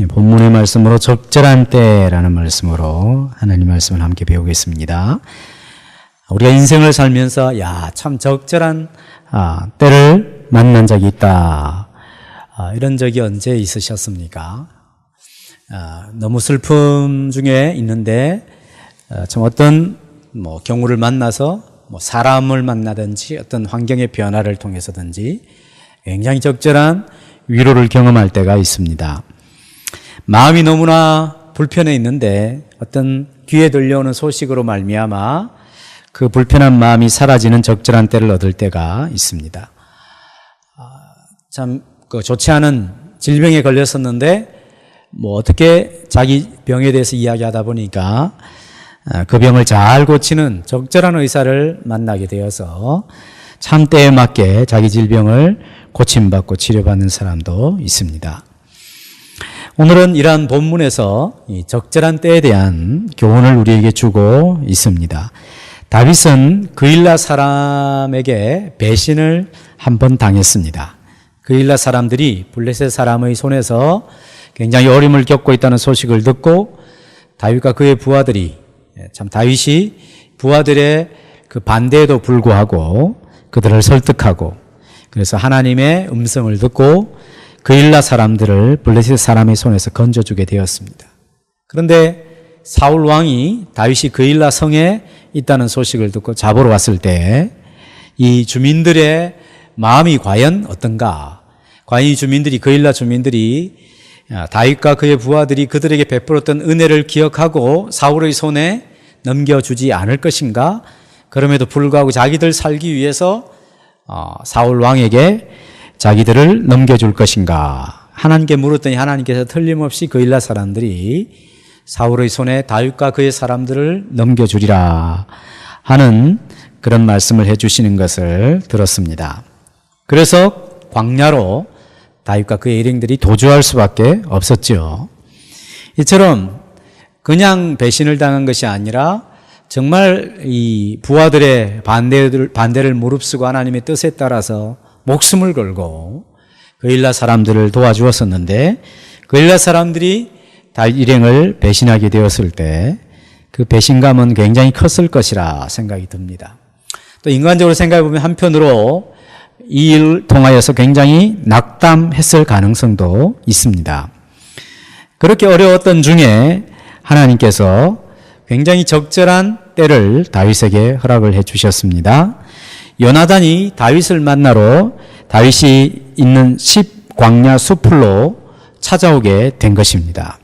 본문의 말씀으로 적절한 때라는 말씀으로 하나님 말씀을 함께 배우겠습니다. 우리가 인생을 살면서 참 적절한 때를 만난 적이 있다. 이런 적이 언제 있으셨습니까? 너무 슬픔 중에 있는데 참 어떤 경우를 만나서 사람을 만나든지 어떤 환경의 변화를 통해서든지 굉장히 적절한 위로를 경험할 때가 있습니다. 마음이 너무나 불편해 있는데 어떤 귀에 들려오는 소식으로 말미암아 그 불편한 마음이 사라지는 적절한 때를 얻을 때가 있습니다. 참 좋지 않은 질병에 걸렸었는데 어떻게 자기 병에 대해서 이야기하다 보니까 그 병을 잘 고치는 적절한 의사를 만나게 되어서 참 때에 맞게 자기 질병을 고침받고 치료받는 사람도 있습니다. 오늘은 이러한 본문에서 이 적절한 때에 대한 교훈을 우리에게 주고 있습니다. 다윗은 그일라 사람에게 배신을 한번 당했습니다. 그일라 사람들이 블레셋 사람의 손에서 굉장히 어려움을 겪고 있다는 소식을 듣고 다윗과 그의 부하들이 참 다윗이 부하들의 그 반대에도 불구하고 그들을 설득하고 그래서 하나님의 음성을 듣고 그일라 사람들을 블레셋 사람의 손에서 건져주게 되었습니다. 그런데 사울 왕이 다윗이 그일라 성에 있다는 소식을 듣고 잡으러 왔을 때 이 주민들의 마음이 과연 어떤가? 과연 이 주민들이 그일라 주민들이 다윗과 그의 부하들이 그들에게 베풀었던 은혜를 기억하고 사울의 손에 넘겨주지 않을 것인가? 그럼에도 불구하고 자기들 살기 위해서 사울 왕에게 자기들을 넘겨줄 것인가? 하나님께 물었더니 하나님께서 틀림없이 그일라 사람들이 사울의 손에 다윗과 그의 사람들을 넘겨주리라 하는 그런 말씀을 해주시는 것을 들었습니다. 그래서 광야로 다윗과 그의 일행들이 도주할 수밖에 없었죠. 이처럼 그냥 배신을 당한 것이 아니라 정말 이 부하들의 반대를 무릅쓰고 하나님의 뜻에 따라서 목숨을 걸고 그일라 사람들을 도와주었었는데 그일라 사람들이 다윗 일행을 배신하게 되었을 때 그 배신감은 굉장히 컸을 것이라 생각이 듭니다. 또 인간적으로 생각해 보면 한편으로 이 일을 통하여서 굉장히 낙담했을 가능성도 있습니다. 그렇게 어려웠던 중에 하나님께서 굉장히 적절한 때를 다윗에게 허락을 해 주셨습니다. 요나단이 다윗을 만나러 다윗이 있는 십 광야 숲으로 찾아오게 된 것입니다.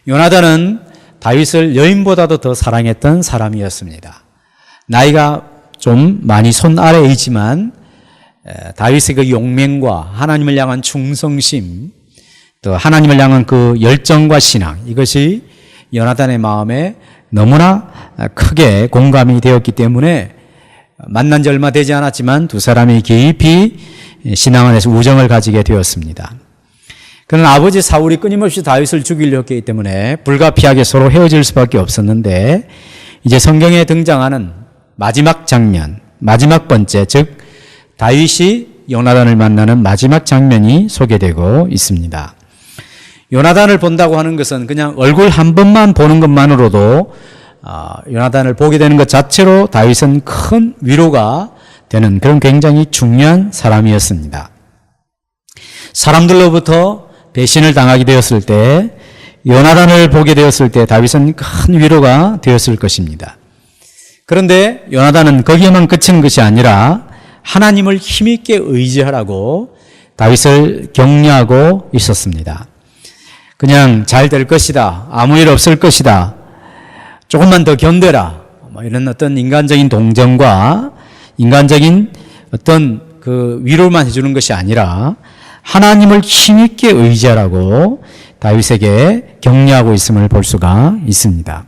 요나단은 다윗을 여인보다도 더 사랑했던 사람이었습니다. 나이가 좀 많이 손 아래에 있지만 다윗의 그 용맹과 하나님을 향한 충성심 또 하나님을 향한 그 열정과 신앙 이것이 요나단의 마음에 너무나 크게 공감이 되었기 때문에 만난 지 얼마 되지 않았지만 두 사람이 깊이 신앙 안에서 우정을 가지게 되었습니다. 그러나 아버지 사울이 끊임없이 다윗을 죽이려 했기 때문에 불가피하게 서로 헤어질 수밖에 없었는데 이제 성경에 등장하는 마지막 장면, 마지막 번째, 즉 다윗이 요나단을 만나는 마지막 장면이 소개되고 있습니다. 요나단을 본다고 하는 것은 그냥 얼굴 한 번만 보는 것만으로도 요나단을 보게 되는 것 자체로 다윗은 큰 위로가 되는 그런 굉장히 중요한 사람이었습니다. 사람들로부터 배신을 당하게 되었을 때 요나단을 보게 되었을 때 다윗은 큰 위로가 되었을 것입니다. 그런데 요나단은 거기에만 그치는 것이 아니라 하나님을 힘있게 의지하라고 다윗을 격려하고 있었습니다. 그냥 잘 될 것이다. 아무 일 없을 것이다. 조금만 더 견뎌라. 이런 어떤 인간적인 동정과 인간적인 어떤 그 위로만 해주는 것이 아니라 하나님을 힘있게 의지하라고 다윗에게 격려하고 있음을 볼 수가 있습니다.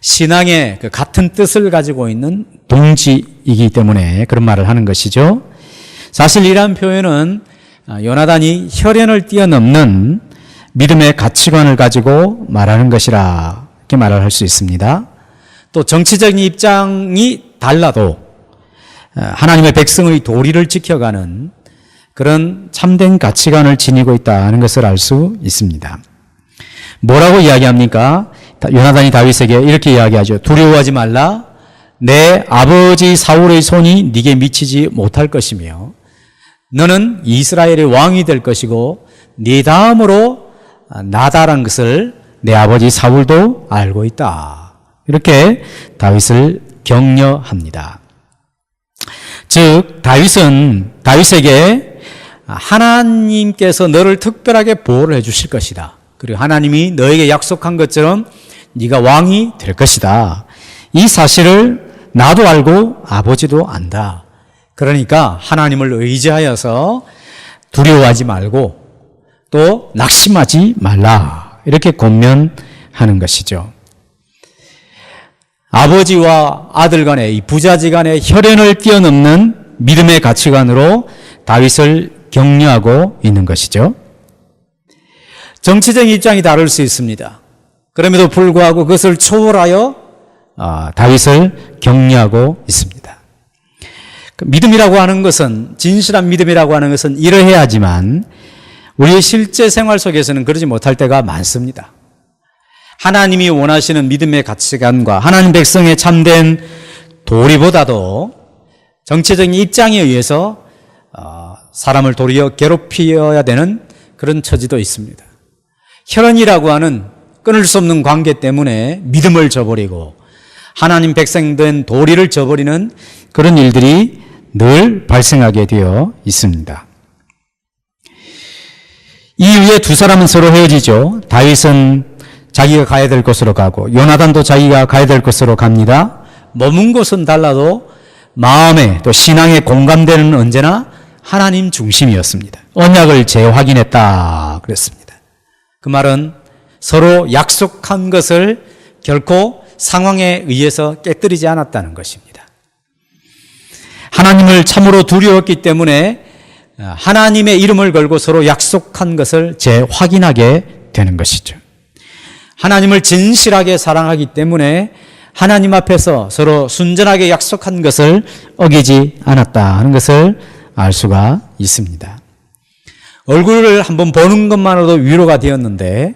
신앙의 그 같은 뜻을 가지고 있는 동지이기 때문에 그런 말을 하는 것이죠. 사실 이러한 표현은 요나단이 혈연을 뛰어넘는 믿음의 가치관을 가지고 말하는 것이라 이렇게 말을 할 수 있습니다. 또 정치적인 입장이 달라도 하나님의 백성의 도리를 지켜가는 그런 참된 가치관을 지니고 있다는 것을 알 수 있습니다. 뭐라고 이야기합니까? 요나단이 다윗에게 이렇게 이야기하죠. 두려워하지 말라. 내 아버지 사울의 손이 네게 미치지 못할 것이며 너는 이스라엘의 왕이 될 것이고 네 다음으로 나다라는 것을 내 아버지 사울도 알고 있다. 이렇게 다윗을 격려합니다. 즉 다윗에게 하나님께서 너를 특별하게 보호를 해 주실 것이다. 그리고 하나님이 너에게 약속한 것처럼 네가 왕이 될 것이다. 이 사실을 나도 알고 아버지도 안다. 그러니까 하나님을 의지하여서 두려워하지 말고 또 낙심하지 말라. 이렇게 권면하는 것이죠. 아버지와 아들 간의 이 부자지간의 혈연을 뛰어넘는 믿음의 가치관으로 다윗을 격려하고 있는 것이죠. 정치적인 입장이 다를 수 있습니다. 그럼에도 불구하고 그것을 초월하여 다윗을 격려하고 있습니다. 믿음이라고 하는 것은, 진실한 믿음이라고 하는 것은 이러해야 하지만 우리의 실제 생활 속에서는 그러지 못할 때가 많습니다. 하나님이 원하시는 믿음의 가치관과 하나님 백성의 참된 도리보다도 정치적인 입장에 의해서 사람을 도리어 괴롭혀야 되는 그런 처지도 있습니다. 혈연이라고 하는 끊을 수 없는 관계 때문에 믿음을 저버리고 하나님 백성된 도리를 저버리는 그런 일들이 늘 발생하게 되어 있습니다. 이후에 두 사람은 서로 헤어지죠. 다윗은 자기가 가야 될 곳으로 가고 요나단도 자기가 가야 될 곳으로 갑니다. 머문 곳은 달라도 마음에 또 신앙의 공감대는 언제나 하나님 중심이었습니다. 언약을 재확인했다 그랬습니다. 그 말은 서로 약속한 것을 결코 상황에 의해서 깨뜨리지 않았다는 것입니다. 하나님을 참으로 두려웠기 때문에 하나님의 이름을 걸고 서로 약속한 것을 재확인하게 되는 것이죠. 하나님을 진실하게 사랑하기 때문에 하나님 앞에서 서로 순전하게 약속한 것을 어기지 않았다는 것을 알 수가 있습니다. 얼굴을 한번 보는 것만으로도 위로가 되었는데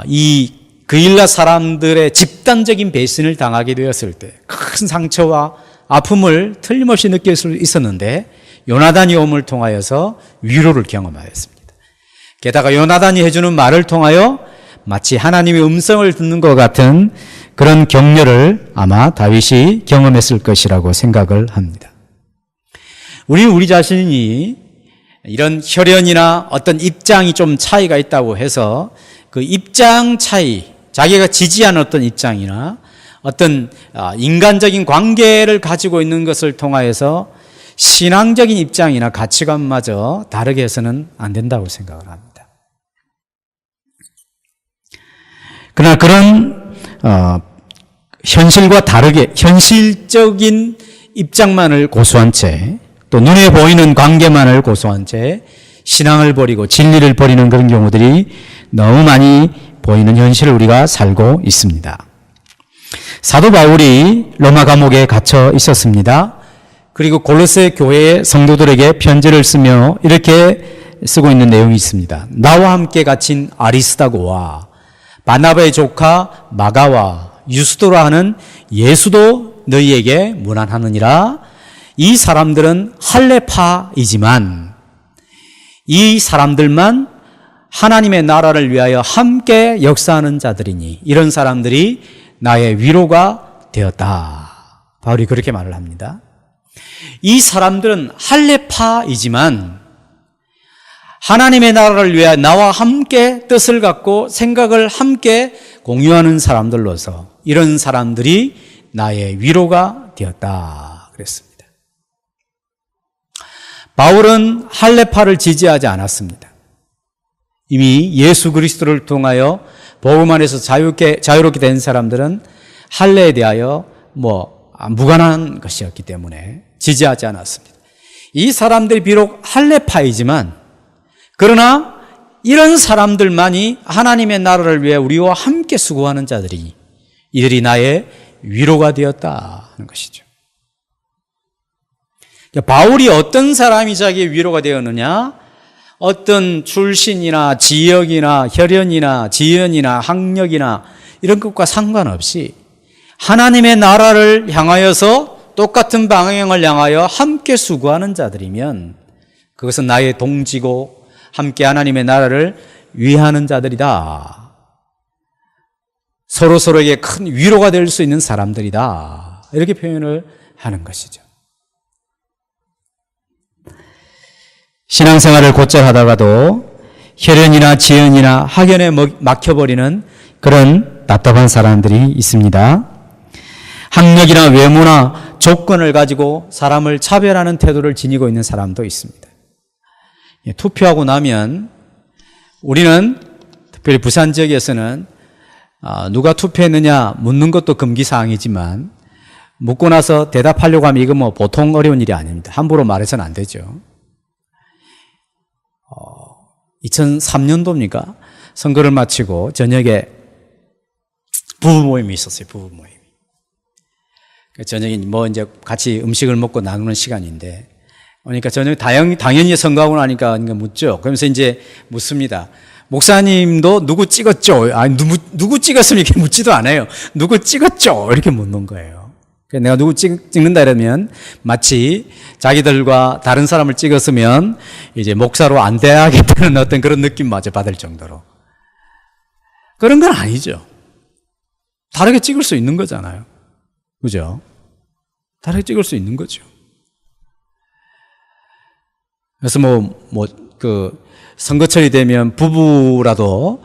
이 그일라 사람들의 집단적인 배신을 당하게 되었을 때 큰 상처와 아픔을 틀림없이 느낄 수 있었는데 요나단이 오음을 통하여서 위로를 경험하였습니다. 게다가 요나단이 해주는 말을 통하여 마치 하나님의 음성을 듣는 것 같은 그런 격려를 아마 다윗이 경험했을 것이라고 생각을 합니다. 우리 자신이 이런 혈연이나 어떤 입장이 좀 차이가 있다고 해서 그 입장 차이, 자기가 지지하는 어떤 입장이나 어떤 인간적인 관계를 가지고 있는 것을 통하여서 신앙적인 입장이나 가치관마저 다르게 해서는 안 된다고 생각을 합니다. 그러나 그런 현실과 다르게 현실적인 입장만을 고수한 채 또 눈에 보이는 관계만을 고수한 채 신앙을 버리고 진리를 버리는 그런 경우들이 너무 많이 보이는 현실을 우리가 살고 있습니다. 사도 바울이 로마 감옥에 갇혀 있었습니다. 그리고 골로새 교회의 성도들에게 편지를 쓰며 이렇게 쓰고 있는 내용이 있습니다. 나와 함께 갇힌 아리스다고와 바나바의 조카 마가와 유스도라 하는 예수도 너희에게 문안하느니라. 이 사람들은 할례파이지만 이 사람들만 하나님의 나라를 위하여 함께 역사하는 자들이니 이런 사람들이 나의 위로가 되었다. 바울이 그렇게 말을 합니다. 이 사람들은 할례파이지만 하나님의 나라를 위하여 나와 함께 뜻을 갖고 생각을 함께 공유하는 사람들로서 이런 사람들이 나의 위로가 되었다 그랬습니다. 바울은 할례파를 지지하지 않았습니다. 이미 예수 그리스도를 통하여 복음 안에서 자유롭게 된 사람들은 할례에 대하여 무관한 것이었기 때문에 지지하지 않았습니다. 이 사람들이 비록 할례파이지만 그러나 이런 사람들만이 하나님의 나라를 위해 우리와 함께 수고하는 자들이 이들이 나의 위로가 되었다 하는 것이죠. 바울이 어떤 사람이 자기의 위로가 되었느냐? 어떤 출신이나 지역이나 혈연이나 지연이나 학력이나 이런 것과 상관없이 하나님의 나라를 향하여서 똑같은 방향을 향하여 함께 수고하는 자들이면 그것은 나의 동지고 함께 하나님의 나라를 위하는 자들이다. 서로에게 큰 위로가 될 수 있는 사람들이다. 이렇게 표현을 하는 것이죠. 신앙생활을 곧잘 하다가도 혈연이나 지연이나 학연에 막혀버리는 그런 답답한 사람들이 있습니다. 학력이나 외모나 조건을 가지고 사람을 차별하는 태도를 지니고 있는 사람도 있습니다. 투표하고 나면 우리는 특별히 부산 지역에서는 누가 투표했느냐 묻는 것도 금기사항이지만 묻고 나서 대답하려고 하면 이거 뭐 보통 어려운 일이 아닙니다. 함부로 말해서는 안 되죠. 2003년도입니까? 선거를 마치고 저녁에 부부 모임이 있었어요. 부부 모임. 저녁에 뭐 이제 같이 음식을 먹고 나누는 시간인데, 그러니까 저녁에 당연히 선거하고 나니까 묻죠. 그러면서 이제 묻습니다. 목사님도 누구 찍었죠? 아니, 누구 찍었으면 이렇게 묻지도 않아요. 누구 찍었죠? 이렇게 묻는 거예요. 내가 누구 찍는다 이러면 마치 자기들과 다른 사람을 찍었으면 이제 목사로 안 돼야겠다는 어떤 그런 느낌마저 받을 정도로. 그런 건 아니죠. 다르게 찍을 수 있는 거잖아요. 그죠? 다르게 찍을 수 있는 거죠. 그래서 선거철이 되면 부부라도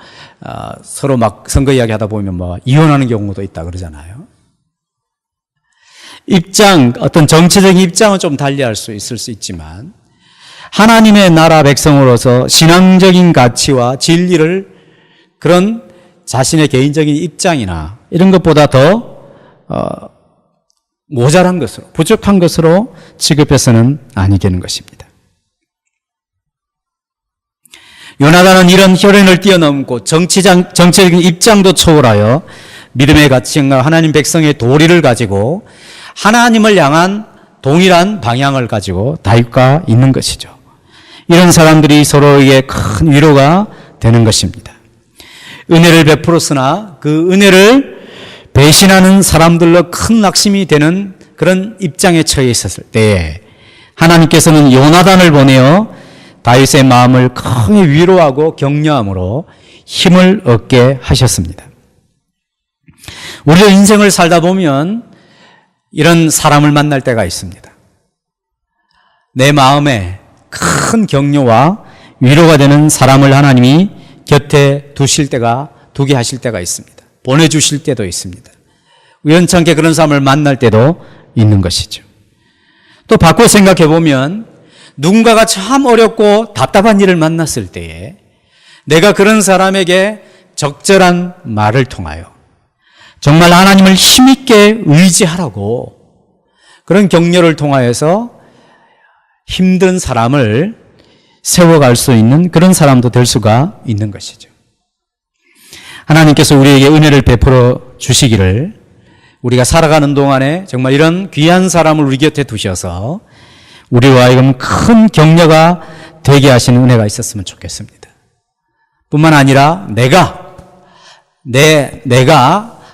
서로 막 선거 이야기 하다 보면 이혼하는 경우도 있다 그러잖아요. 어떤 정치적인 입장은 좀 달리할 수 있을 수 있지만 하나님의 나라 백성으로서 신앙적인 가치와 진리를 그런 자신의 개인적인 입장이나 이런 것보다 더 모자란 것으로, 부족한 것으로 취급해서는 아니겠는 것입니다. 요나단은 이런 혈연을 뛰어넘고 정치적인 입장도 초월하여 믿음의 가치와 하나님 백성의 도리를 가지고 하나님을 향한 동일한 방향을 가지고 다윗과 있는 것이죠. 이런 사람들이 서로에게 큰 위로가 되는 것입니다. 은혜를 베풀었으나 그 은혜를 배신하는 사람들로 큰 낙심이 되는 그런 입장에 처해 있었을 때에 하나님께서는 요나단을 보내어 다윗의 마음을 크게 위로하고 격려함으로 힘을 얻게 하셨습니다. 우리의 인생을 살다 보면 이런 사람을 만날 때가 있습니다. 내 마음에 큰 격려와 위로가 되는 사람을 하나님이 곁에 두게 하실 때가 있습니다. 보내주실 때도 있습니다. 우연찮게 그런 사람을 만날 때도 있는 것이죠. 또 바꿔 생각해 보면 누군가가 참 어렵고 답답한 일을 만났을 때에 내가 그런 사람에게 적절한 말을 통하여 정말 하나님을 힘있게 의지하라고 그런 격려를 통하여서 힘든 사람을 세워갈 수 있는 그런 사람도 될 수가 있는 것이죠. 하나님께서 우리에게 은혜를 베풀어 주시기를 우리가 살아가는 동안에 정말 이런 귀한 사람을 우리 곁에 두셔서 우리와 하여금 큰 격려가 되게 하시는 은혜가 있었으면 좋겠습니다. 뿐만 아니라 내가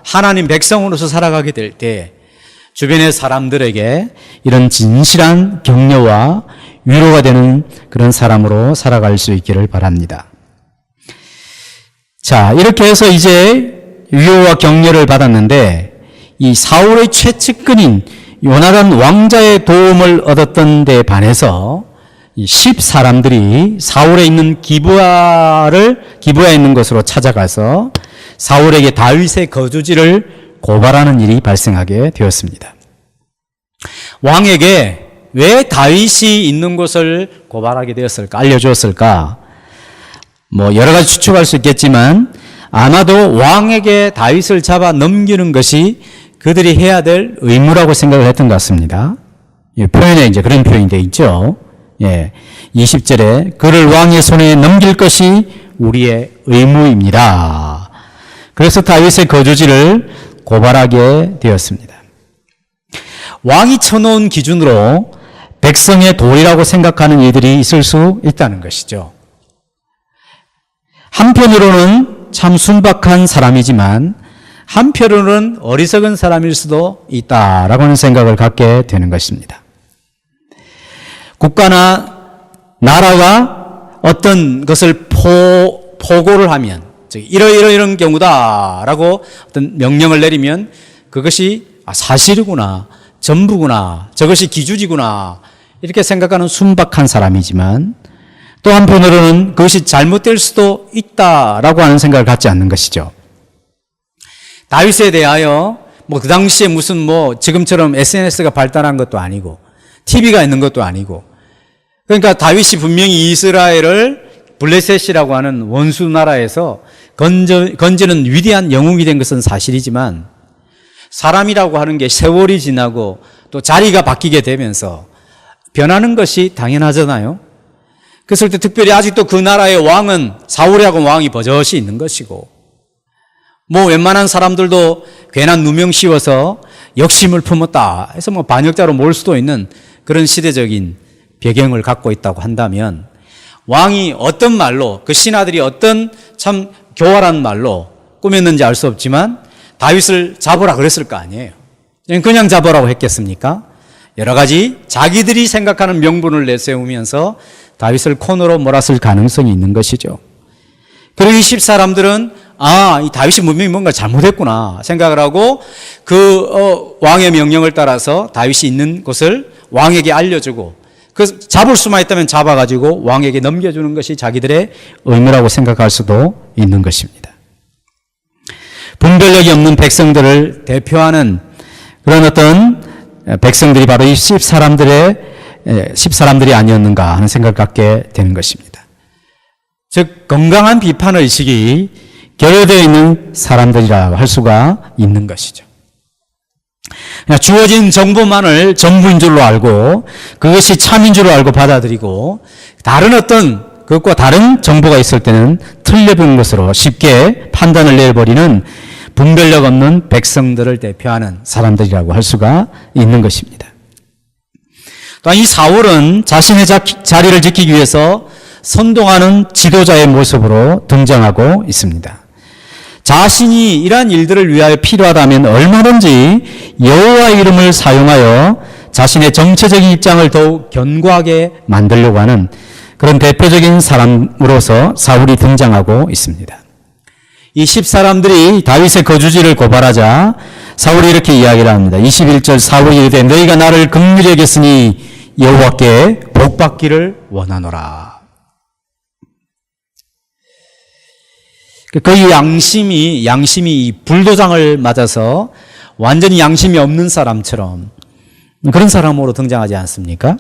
하나님 백성으로서 살아가게 될 때 주변의 사람들에게 이런 진실한 격려와 위로가 되는 그런 사람으로 살아갈 수 있기를 바랍니다. 자, 이렇게 해서 이제 위로와 격려를 받았는데 이 사울의 최측근인 요나단 왕자의 도움을 얻었던 데 반해서 이 10사람들이 사울에 있는 기브아에 있는 곳으로 찾아가서 사울에게 다윗의 거주지를 고발하는 일이 발생하게 되었습니다. 왕에게 왜 다윗이 있는 곳을 고발하게 되었을까? 알려주었을까? 여러 가지 추측할 수 있겠지만 아마도 왕에게 다윗을 잡아 넘기는 것이 그들이 해야 될 의무라고 생각을 했던 것 같습니다. 표현에 이제 그런 표현이 되어 있죠. 20절에 그를 왕의 손에 넘길 것이 우리의 의무입니다. 그래서 다윗의 거주지를 고발하게 되었습니다. 왕이 쳐놓은 기준으로 백성의 도리라고 생각하는 이들이 있을 수 있다는 것이죠. 한편으로는 참 순박한 사람이지만 한편으로는 어리석은 사람일 수도 있다라고 하는 생각을 갖게 되는 것입니다. 국가나 나라가 어떤 것을 포고를 하면, 즉 이런 경우다라고 어떤 명령을 내리면 그것이 사실이구나, 전부구나, 저것이 기준이구나 이렇게 생각하는 순박한 사람이지만 또 한편으로는 그것이 잘못될 수도 있다라고 하는 생각을 갖지 않는 것이죠. 다윗에 대하여 그 당시에 무슨 지금처럼 SNS가 발달한 것도 아니고 TV가 있는 것도 아니고, 그러니까 다윗이 분명히 이스라엘을 블레셋이라고 하는 원수 나라에서 건지는 위대한 영웅이 된 것은 사실이지만 사람이라고 하는 게 세월이 지나고 또 자리가 바뀌게 되면서 변하는 것이 당연하잖아요. 그랬을 때 특별히 아직도 그 나라의 왕은 사울이라고 왕이 버젓이 있는 것이고, 웬만한 사람들도 괜한 누명 씌워서 역심을 품었다 해서 반역자로 몰 수도 있는 그런 시대적인 배경을 갖고 있다고 한다면 왕이 어떤 말로, 그 신하들이 어떤 참 교활한 말로 꾸몄는지 알 수 없지만 다윗을 잡으라 그랬을 거 아니에요. 그냥 잡으라고 했겠습니까? 여러 가지 자기들이 생각하는 명분을 내세우면서 다윗을 코너로 몰았을 가능성이 있는 것이죠. 그리고 이 십 사람들은 이 다윗이 분명히 뭔가 잘못했구나 생각을 하고 왕의 명령을 따라서 다윗이 있는 곳을 왕에게 알려주고, 잡을 수만 있다면 잡아가지고 왕에게 넘겨주는 것이 자기들의 의무라고 생각할 수도 있는 것입니다. 분별력이 없는 백성들을 대표하는 그런 어떤 백성들이 바로 이 십 사람들이 아니었는가 하는 생각을 갖게 되는 것입니다. 즉 건강한 비판 의식이 결여되어 있는 사람들이라고 할 수가 있는 것이죠. 주어진 정보만을 전부인 줄로 알고 그것이 참인 줄로 알고 받아들이고, 다른 어떤 그것과 다른 정보가 있을 때는 틀려본 것으로 쉽게 판단을 내버리는 분별력 없는 백성들을 대표하는 사람들이라고 할 수가 있는 것입니다. 또한 이 사울은 자신의 자리를 지키기 위해서 선동하는 지도자의 모습으로 등장하고 있습니다. 자신이 이러한 일들을 위하여 필요하다면 얼마든지 여호와의 이름을 사용하여 자신의 정치적인 입장을 더욱 견고하게 만들려고 하는 그런 대표적인 사람으로서 사울이 등장하고 있습니다. 이 십 사람들이 다윗의 거주지를 고발하자 사울이 이렇게 이야기를 합니다. 21절 사울이 이르되 너희가 나를 긍휼히 여겼으니 여호와께 복받기를 원하노라. 거의 양심이 불도장을 맞아서 완전히 양심이 없는 사람처럼 그런 사람으로 등장하지 않습니까?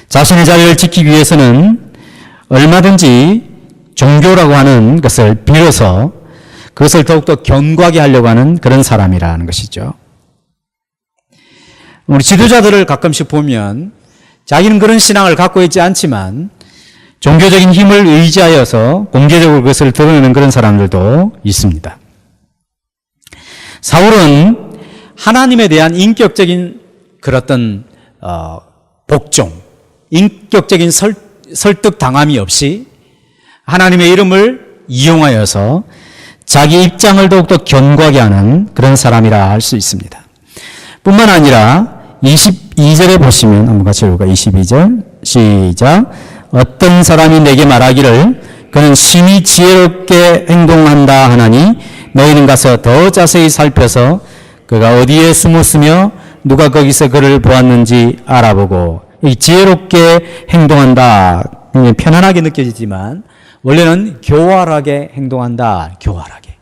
자신의 자리를 지키기 위해서는 얼마든지 종교라고 하는 것을 빌어서 그것을 더욱더 견고하게 하려고 하는 그런 사람이라는 것이죠. 우리 지도자들을 가끔씩 보면 자기는 그런 신앙을 갖고 있지 않지만 종교적인 힘을 의지하여서 공개적으로 그것을 드러내는 그런 사람들도 있습니다. 사울은 하나님에 대한 인격적인 그런 복종, 인격적인 설득 당함이 없이 하나님의 이름을 이용하여서 자기 입장을 더욱더 견고하게 하는 그런 사람이라 할 수 있습니다. 뿐만 아니라 22절에 보시면 한번 같이 읽을까요? 22절 시작. 어떤 사람이 내게 말하기를 그는 심히 지혜롭게 행동한다 하나니 너희는 가서 더 자세히 살펴서 그가 어디에 숨었으며 누가 거기서 그를 보았는지 알아보고, 이 지혜롭게 행동한다 편안하게 느껴지지만 원래는 교활하게 행동한다. 교활하게.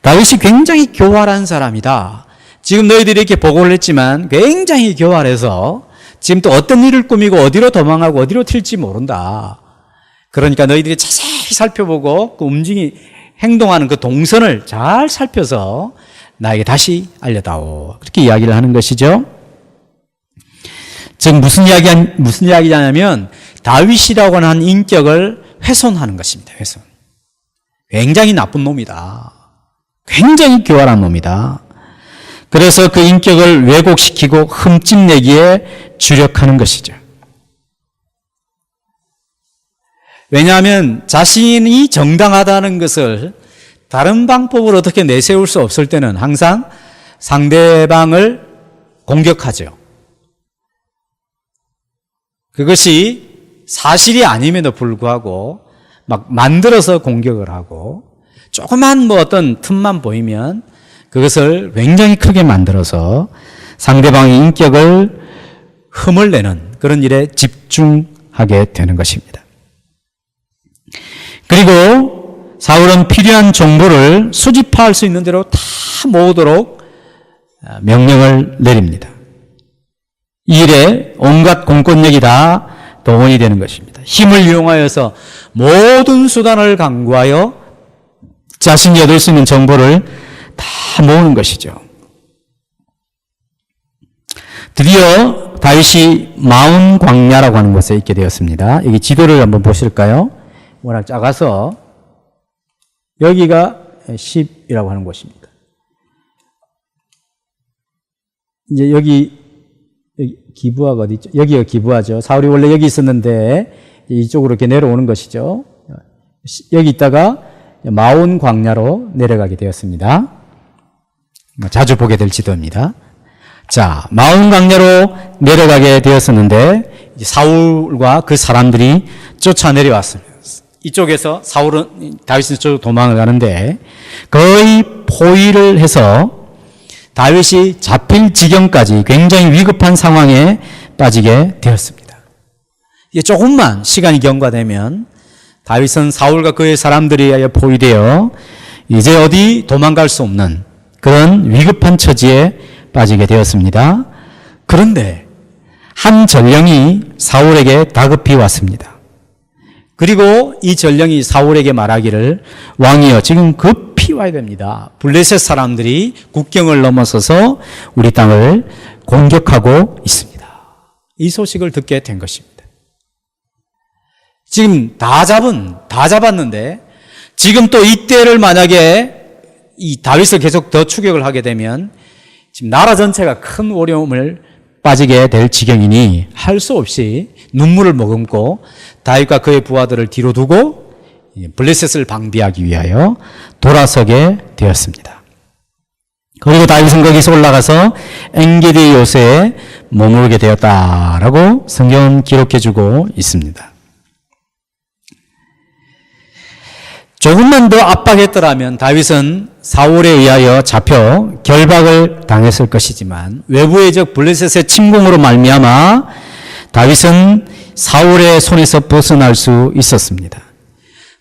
다윗이 굉장히 교활한 사람이다. 지금 너희들이 이렇게 보고를 했지만 굉장히 교활해서 지금 또 어떤 일을 꾸미고 어디로 도망하고 어디로 튈지 모른다. 그러니까 너희들이 자세히 살펴보고 그 행동하는 그 동선을 잘 살펴서 나에게 다시 알려다오. 그렇게 이야기를 하는 것이죠. 즉 무슨 이야기냐면 다윗이라고 하는 인격을 훼손하는 것입니다. 훼손. 굉장히 나쁜 놈이다. 굉장히 교활한 놈이다. 그래서 그 인격을 왜곡시키고 흠집내기에 주력하는 것이죠. 왜냐하면 자신이 정당하다는 것을 다른 방법으로 어떻게 내세울 수 없을 때는 항상 상대방을 공격하죠. 그것이 사실이 아님에도 불구하고 막 만들어서 공격을 하고 조그만 어떤 틈만 보이면 그것을 굉장히 크게 만들어서 상대방의 인격을 흠을 내는 그런 일에 집중하게 되는 것입니다. 그리고 사울은 필요한 정보를 수집할 수 있는 대로 다 모으도록 명령을 내립니다. 이 일에 온갖 공권력이 다 동원이 되는 것입니다. 힘을 이용하여서 모든 수단을 강구하여 자신이 얻을 수 있는 정보를 다 모으는 것이죠. 드디어 다윗이 마운 광야라고 하는 곳에 있게 되었습니다. 여기 지도를 한번 보실까요? 워낙 작아서 여기가 10이라고 하는 곳입니다. 이제 여기 기브아가 어디 있죠? 여기가 기브아죠. 사울이 원래 여기 있었는데 이쪽으로 이렇게 내려오는 것이죠. 여기 있다가 마온 광야로 내려가게 되었습니다. 자주 보게 될 지도입니다. 자, 마온 광야로 내려가게 되었었는데 사울과 그 사람들이 쫓아 내려왔습니다. 이쪽에서 사울은 다윗은 저쪽으로 도망을 가는데 거의 포위를 해서 다윗이 잡힐 지경까지 굉장히 위급한 상황에 빠지게 되었습니다. 이게 조금만 시간이 경과되면 다윗은 사울과 그의 사람들에 의하여 포위되어 이제 어디 도망갈 수 없는 그런 위급한 처지에 빠지게 되었습니다. 그런데 한 전령이 사울에게 다급히 왔습니다. 그리고 이 전령이 사울에게 말하기를 왕이여 지금 급히 와야 됩니다. 블레셋 사람들이 국경을 넘어서서 우리 땅을 공격하고 있습니다. 이 소식을 듣게 된 것입니다. 지금 다 잡았는데 지금 또 이때를 만약에 이 다윗을 계속 더 추격을 하게 되면 지금 나라 전체가 큰 어려움을 빠지게 될 지경이니 할 수 없이 눈물을 머금고 다윗과 그의 부하들을 뒤로 두고 블레셋을 방비하기 위하여 돌아서게 되었습니다. 그리고 다윗은 거기서 올라가서 엔게디 요새에 머무르게 되었다라고 성경은 기록해주고 있습니다. 조금만 더 압박했더라면 다윗은 사울에 의하여 잡혀 결박을 당했을 것이지만 외부의 적 블레셋의 침공으로 말미암아 다윗은 사울의 손에서 벗어날 수 있었습니다.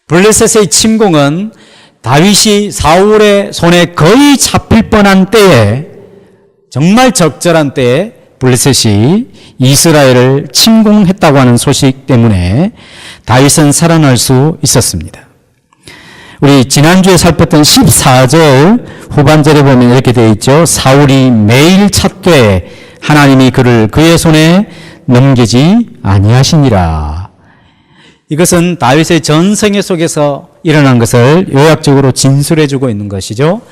블레셋의 침공은 다윗이 사울의 손에 거의 잡힐 뻔한 때에 정말 적절한 때에 블레셋이 이스라엘을 침공했다고 하는 소식 때문에 다윗은 살아날 수 있었습니다. 우리 지난주에 살폈던 14절 후반절에 보면 이렇게 되어 있죠. 사울이 매일 찾되 하나님이 그를 그의 손에 넘기지 아니하시니라. 이것은 다윗의 전생애 속에서 일어난 것을 요약적으로 진술해주고 있는 것이죠.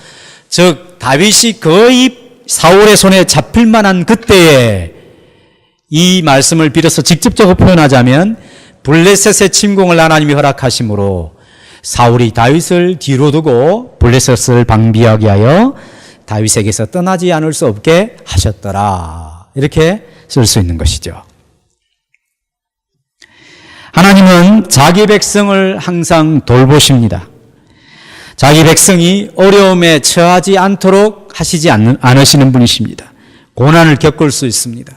즉 다윗이 거의 사울의 손에 잡힐 만한 그때에 이 말씀을 빌어서 직접적으로 표현하자면 블레셋의 침공을 하나님이 허락하심으로 사울이 다윗을 뒤로 두고 블레셋을 방비하게 하여 다윗에게서 떠나지 않을 수 없게 하셨더라. 이렇게 쓸 수 있는 것이죠. 하나님은 자기 백성을 항상 돌보십니다. 자기 백성이 어려움에 처하지 않도록 하시지 않으시는 분이십니다. 고난을 겪을 수 있습니다.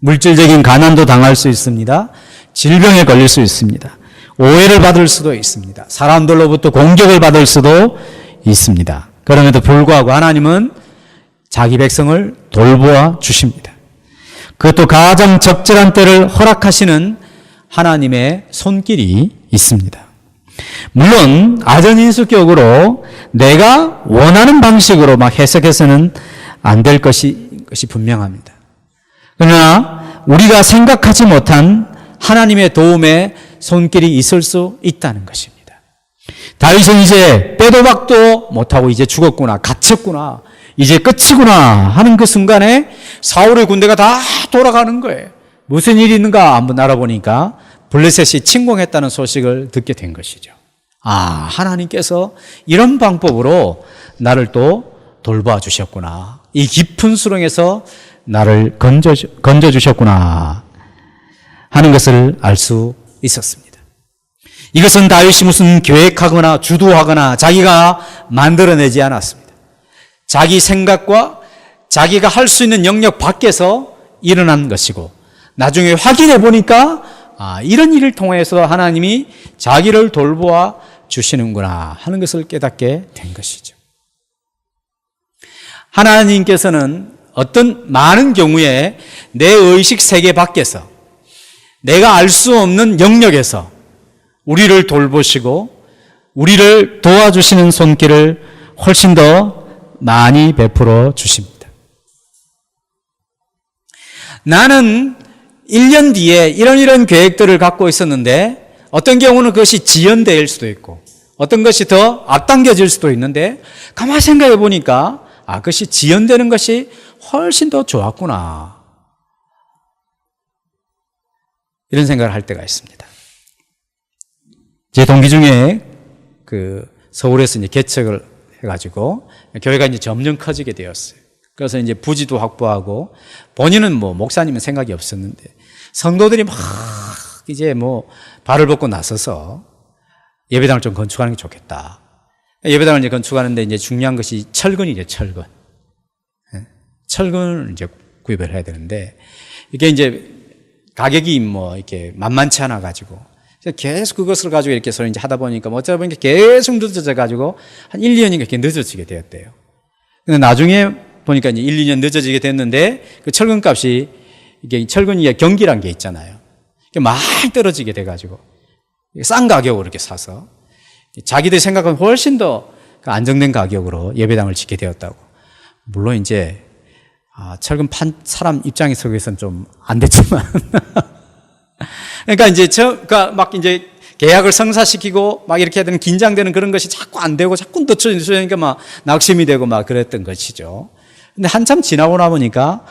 물질적인 가난도 당할 수 있습니다. 질병에 걸릴 수 있습니다. 오해를 받을 수도 있습니다. 사람들로부터 공격을 받을 수도 있습니다. 그럼에도 불구하고 하나님은 자기 백성을 돌보아 주십니다. 그것도 가장 적절한 때를 허락하시는 하나님의 손길이 있습니다. 물론 아전인수격으로 내가 원하는 방식으로 막 해석해서는 안 될 것이 분명합니다. 그러나 우리가 생각하지 못한 하나님의 도움에 손길이 있을 수 있다는 것입니다. 다윗은 이제 빼도 박도 못하고 이제 죽었구나, 갇혔구나, 이제 끝이구나 하는 그 순간에 사울의 군대가 다 돌아가는 거예요. 무슨 일이 있는가 한번 알아보니까 블레셋이 침공했다는 소식을 듣게 된 것이죠. 아, 하나님께서 이런 방법으로 나를 또 돌봐 주셨구나. 이 깊은 수렁에서 나를 건져 주셨구나 하는 것을 알 수 있었습니다. 이것은 다윗이 무슨 계획하거나 주도하거나 자기가 만들어내지 않았습니다. 자기 생각과 자기가 할 수 있는 영역 밖에서 일어난 것이고, 나중에 확인해 보니까 이런 일을 통해서 하나님이 자기를 돌보아 주시는구나 하는 것을 깨닫게 된 것이죠. 하나님께서는 어떤 많은 경우에 내 의식 세계 밖에서 내가 알 수 없는 영역에서 우리를 돌보시고 우리를 도와주시는 손길을 훨씬 더 많이 베풀어 주십니다. 나는 1년 뒤에 이런 계획들을 갖고 있었는데 어떤 경우는 그것이 지연될 수도 있고 어떤 것이 더 앞당겨질 수도 있는데 가만히 생각해 보니까 그것이 지연되는 것이 훨씬 더 좋았구나. 이런 생각을 할 때가 있습니다. 제 동기 중에 서울에서 이제 개척을 해가지고 교회가 이제 점점 커지게 되었어요. 그래서 이제 부지도 확보하고 본인은 목사님은 생각이 없었는데 성도들이 막 이제 발을 벗고 나서서 예배당을 좀 건축하는 게 좋겠다. 예배당을 이제 건축하는데 이제 중요한 것이 철근이죠, 철근. 철근을 이제 구입을 해야 되는데 이게 이제 가격이 이렇게 만만치 않아 가지고 계속 그것을 가지고 이렇게 서로 이제 하다 보니까 어쩌다 보니까 계속 늦어져 가지고 한 1, 2년이 이렇게 늦어지게 되었대요. 근데 나중에 보니까 이제 1, 2년 늦어지게 됐는데 그 철근 값이 이게 철근이 경기란 게 있잖아요. 많이 떨어지게 돼 가지고 싼 가격으로 이렇게 사서 자기들 생각은 훨씬 더 안정된 가격으로 예배당을 짓게 되었다고. 물론 이제 철근 판 사람 입장에 서기서는 좀 안 됐지만 그러니까 이제 막 이제 계약을 성사시키고 막 이렇게 해야 되는 긴장되는 그런 것이 자꾸 안 되고 자꾸 늦춰지니까 막 낙심이 되고 막 그랬던 것이죠. 근데 한참 지나고 나보니까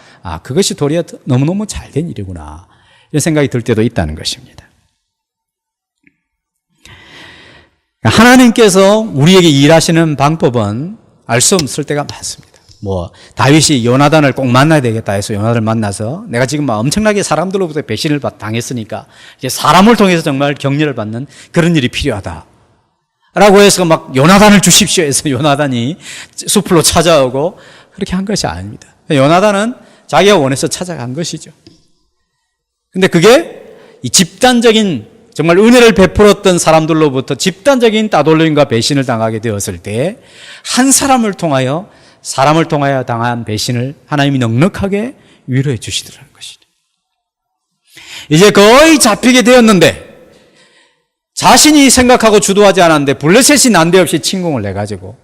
그것이 도리어 너무너무 잘된 일이구나 이런 생각이 들 때도 있다는 것입니다. 하나님께서 우리에게 일하시는 방법은 알 수 없을 때가 많습니다. 다윗이 요나단을 꼭 만나야 되겠다 해서 요나단을 만나서 내가 지금 막 엄청나게 사람들로부터 배신을 당했으니까 이제 사람을 통해서 정말 격려를 받는 그런 일이 필요하다. 라고 해서 막 요나단을 주십시오 해서 요나단이 숲으로 찾아오고 그렇게 한 것이 아닙니다. 요나단은 자기가 원해서 찾아간 것이죠. 근데 그게 이 집단적인 정말 은혜를 베풀었던 사람들로부터 집단적인 따돌림과 배신을 당하게 되었을 때 한 사람을 통하여 당한 배신을 하나님이 넉넉하게 위로해 주시더라는 것이죠. 이제 거의 잡히게 되었는데 자신이 생각하고 주도하지 않았는데 블레셋이 난데없이 침공을 해가지고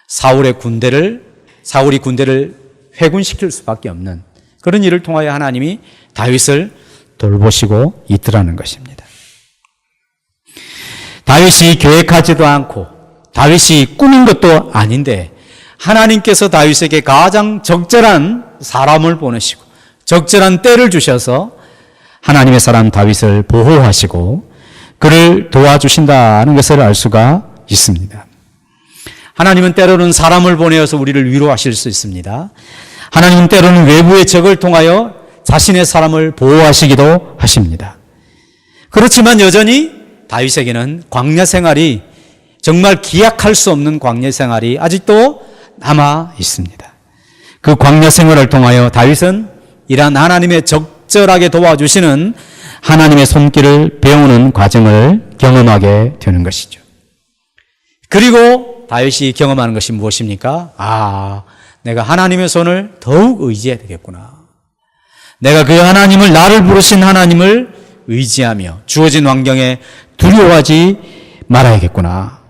사울이 군대를 회군시킬 수밖에 없는 그런 일을 통하여 하나님이 다윗을 돌보시고 있더라는 것입니다. 다윗이 계획하지도 않고 다윗이 꾸민 것도 아닌데 하나님께서 다윗에게 가장 적절한 사람을 보내시고 적절한 때를 주셔서 하나님의 사람 다윗을 보호하시고 그를 도와주신다는 것을 알 수가 있습니다. 하나님은 때로는 사람을 보내어서 우리를 위로하실 수 있습니다. 하나님은 때로는 외부의 적을 통하여 자신의 사람을 보호하시기도 하십니다. 그렇지만 여전히 다윗에게는 광야 생활이 정말 기약할 수 없는 광야 생활이 아직도 남아 있습니다. 그 광야 생활을 통하여 다윗은 이러한 하나님의 적절하게 도와주시는 하나님의 손길을 배우는 과정을 경험하게 되는 것이죠. 그리고 다윗이 경험하는 것이 무엇입니까? 내가 하나님의 손을 더욱 의지해야 되겠구나. 내가 그 하나님을, 나를 부르신 하나님을 의지하며 주어진 환경에 두려워하지 말아야겠구나.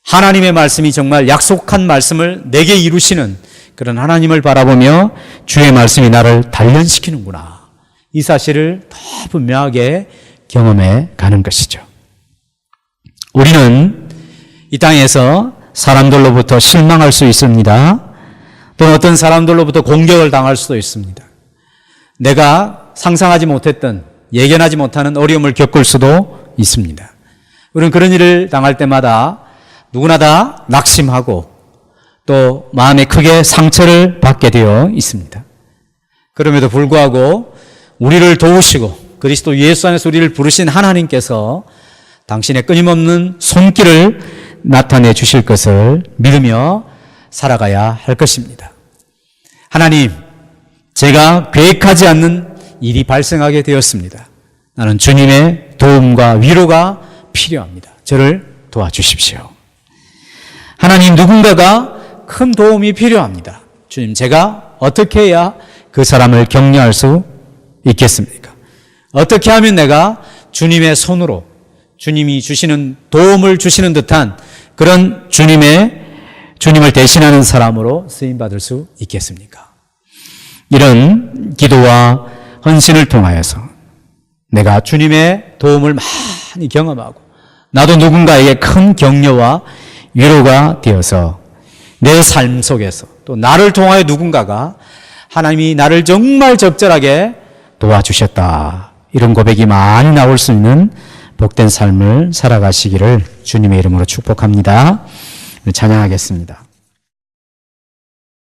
하나님의 말씀이 정말 약속한 말씀을 내게 이루시는 그런 하나님을 바라보며 주의 말씀이 나를 단련시키는구나. 이 사실을 더 분명하게 경험해 가는 것이죠. 우리는 이 땅에서 사람들로부터 실망할 수 있습니다. 또는 어떤 사람들로부터 공격을 당할 수도 있습니다. 내가 상상하지 못했던, 예견하지 못하는 어려움을 겪을 수도 있습니다. 우리는 그런 일을 당할 때마다 누구나 다 낙심하고 또 마음에 크게 상처를 받게 되어 있습니다. 그럼에도 불구하고 우리를 도우시고 그리스도 예수 안에서 우리를 부르신 하나님께서 당신의 끊임없는 손길을 나타내 주실 것을 믿으며 살아가야 할 것입니다. 하나님, 제가 계획하지 않는 일이 발생하게 되었습니다. 나는 주님의 도움과 위로가 필요합니다. 저를 도와주십시오. 하나님, 누군가가 큰 도움이 필요합니다. 주님, 제가 어떻게 해야 그 사람을 격려할 수 있겠습니까? 어떻게 하면 내가 주님의 손으로 주님이 주시는 도움을 주시는 듯한 그런 주님을 대신하는 사람으로 쓰임받을 수 있겠습니까? 이런 기도와 헌신을 통하여서 내가 주님의 도움을 많이 경험하고 나도 누군가에게 큰 격려와 위로가 되어서 내 삶 속에서 또 나를 통하여 누군가가 하나님이 나를 정말 적절하게 도와주셨다, 이런 고백이 많이 나올 수 있는 복된 삶을 살아가시기를 주님의 이름으로 축복합니다. 찬양하겠습니다.